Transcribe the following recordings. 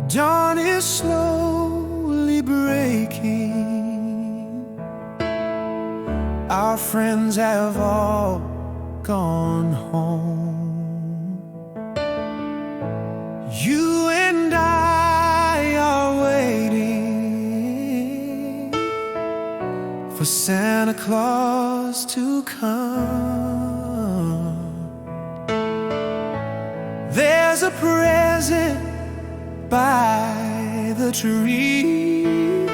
Dawn is slowly breaking. Our friends have all gone home. You and I are waiting for Santa Claus to come. There's a present by the tree,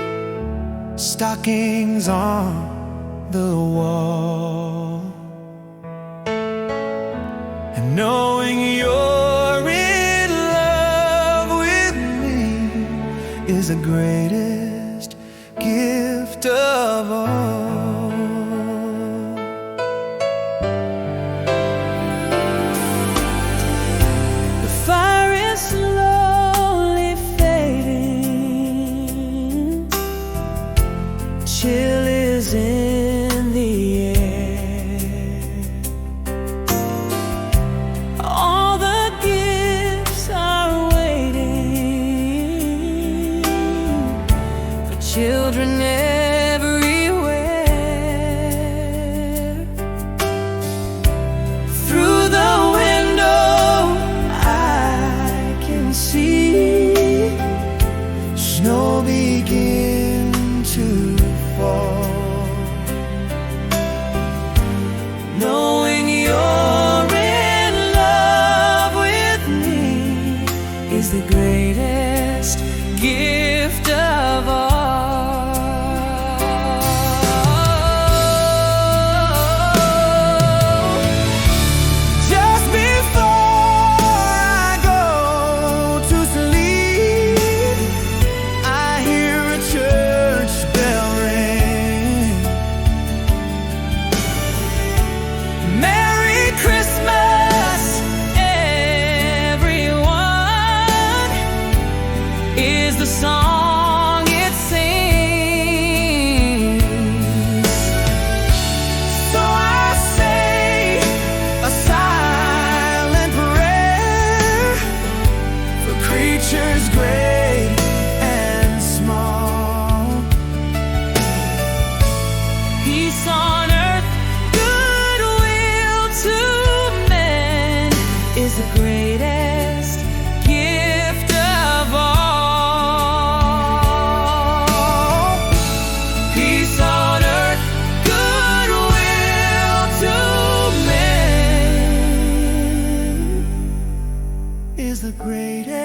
stockings on the wall, and knowing you're in love with me is the greatest gift of all. The fire is slowly fading, chill is in the air. All the gifts are waiting for children everywhere. Through the window I can see snow begin to fall. Knowing you're in love with me is the greatest gift of all. Just before I go to sleep, I hear a church bell ring. Merry Christmas, everyone, is the song it sings. So I say a silent prayer for creatures great and small. Peace on earth, goodwill to men is the greatest gift of all. Peace on earth, goodwill to men is the greatest